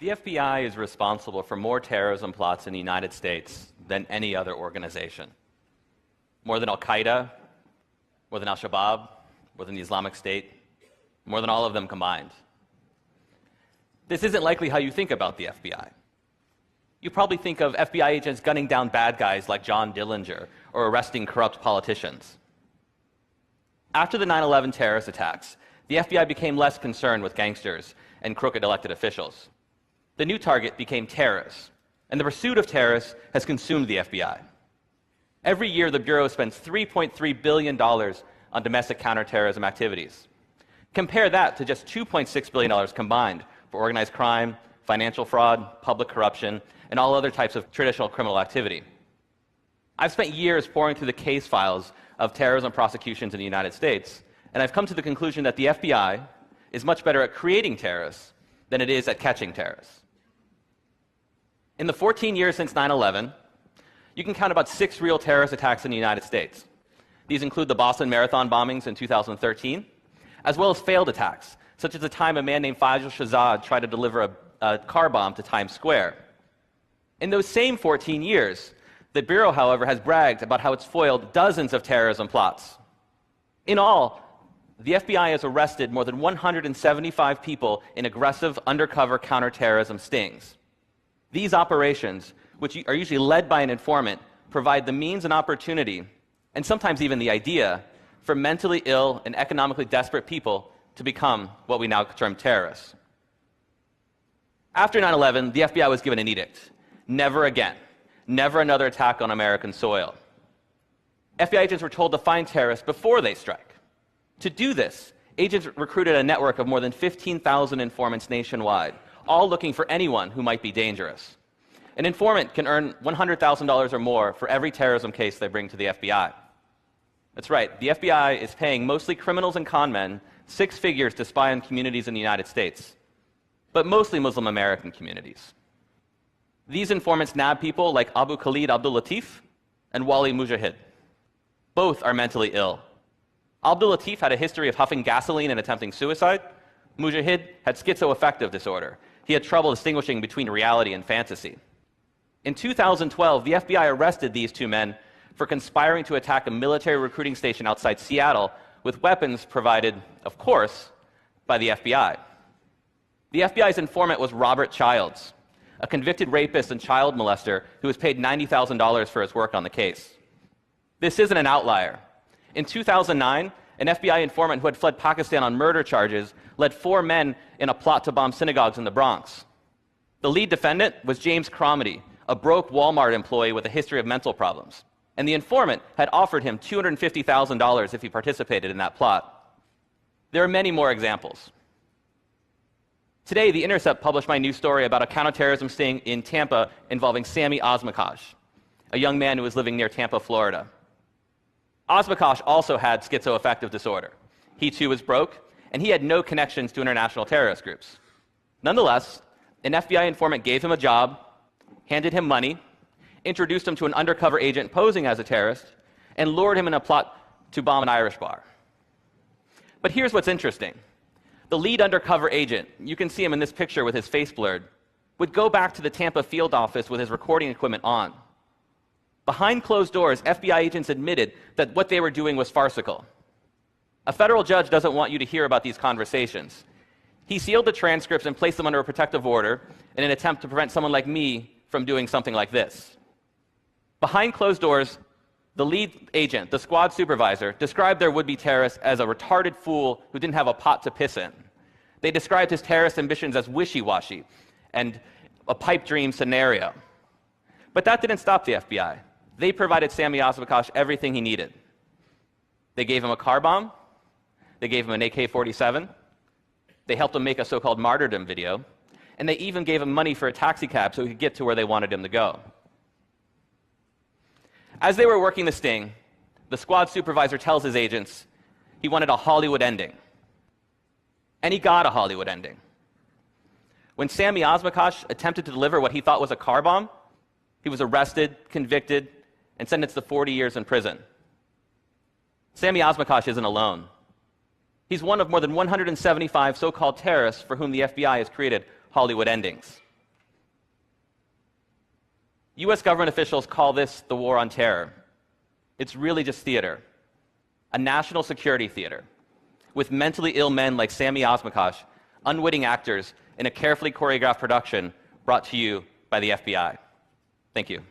The FBI is responsible for more terrorism plots in the United States than any other organization. More than Al-Qaeda, more than Al-Shabaab, more than the Islamic State, more than all of them combined. This isn't likely how you think about the FBI. You probably think of FBI agents gunning down bad guys like John Dillinger or arresting corrupt politicians. After the 9/11 terrorist attacks, the FBI became less concerned with gangsters and crooked elected officials. The new target became terrorists, and the pursuit of terrorists has consumed the FBI. Every year, the Bureau spends $3.3 billion on domestic counterterrorism activities. Compare that to just $2.6 billion combined for organized crime, financial fraud, public corruption, and all other types of traditional criminal activity. I've spent years poring through the case files of terrorism prosecutions in the United States, and I've come to the conclusion that the FBI is much better at creating terrorists than it is at catching terrorists. In the 14 years since 9/11, you can count about 6 real terrorist attacks in the United States. These include the Boston Marathon bombings in 2013, as well as failed attacks, such as the time a man named Faisal Shahzad tried to deliver a car bomb to Times Square. In those same 14 years, the Bureau, however, has bragged about how it's foiled dozens of terrorism plots. In all, the FBI has arrested more than 175 people in aggressive undercover counterterrorism stings. These operations, which are usually led by an informant, provide the means and opportunity, and sometimes even the idea, for mentally ill and economically desperate people to become what we now term terrorists. After 9/11, the FBI was given an edict. Never again. Never another attack on American soil. FBI agents were told to find terrorists before they strike. To do this, agents recruited a network of more than 15,000 informants nationwide, all looking for anyone who might be dangerous. An informant can earn $100,000 or more for every terrorism case they bring to the FBI. That's right, the FBI is paying mostly criminals and con men 6 figures to spy on communities in the United States, but mostly Muslim American communities. These informants nab people like Abu Khalid Abdul Latif and Wali Mujahid. Both are mentally ill. Abdul Latif had a history of huffing gasoline and attempting suicide. Mujahid had schizoaffective disorder. He had trouble distinguishing between reality and fantasy. In 2012, the FBI arrested these 2 men for conspiring to attack a military recruiting station outside Seattle with weapons provided, of course, by the FBI. The FBI's informant was Robert Childs, a convicted rapist and child molester who was paid $90,000 for his work on the case. This isn't an outlier. In 2009, an FBI informant who had fled Pakistan on murder charges led 4 men in a plot to bomb synagogues in the Bronx. The lead defendant was James Cromedy, a broke Walmart employee with a history of mental problems, and the informant had offered him $250,000 if he participated in that plot. There are many more examples. Today, The Intercept published my new story about a counterterrorism sting in Tampa involving Sami Osmakash, a young man who was living near Tampa, Florida. Osmakash also had schizoaffective disorder. He too was broke, and he had no connections to international terrorist groups. Nonetheless, an FBI informant gave him a job, handed him money, introduced him to an undercover agent posing as a terrorist, and lured him in a plot to bomb an Irish bar. But here's what's interesting. The lead undercover agent, you can see him in this picture with his face blurred, would go back to the Tampa field office with his recording equipment on. Behind closed doors, FBI agents admitted that what they were doing was farcical. A federal judge doesn't want you to hear about these conversations. He sealed the transcripts and placed them under a protective order in an attempt to prevent someone like me from doing something like this. Behind closed doors, the lead agent, the squad supervisor, described their would-be terrorist as a retarded fool who didn't have a pot to piss in. They described his terrorist ambitions as wishy-washy and a pipe dream scenario. But that didn't stop the FBI. They provided Sami Osmakash everything he needed. They gave him a car bomb. They gave him an AK-47. They helped him make a so-called martyrdom video. And they even gave him money for a taxi cab so he could get to where they wanted him to go. As they were working the sting, the squad supervisor tells his agents he wanted a Hollywood ending. And he got a Hollywood ending. When Sami Osmakash attempted to deliver what he thought was a car bomb, he was arrested, convicted, and sentenced to 40 years in prison. Sami Osmakash isn't alone. He's one of more than 175 so-called terrorists for whom the FBI has created Hollywood endings. US government officials call this the war on terror. It's really just theater, a national security theater, with mentally ill men like Sammy Osmakash, unwitting actors in a carefully choreographed production brought to you by the FBI. Thank you.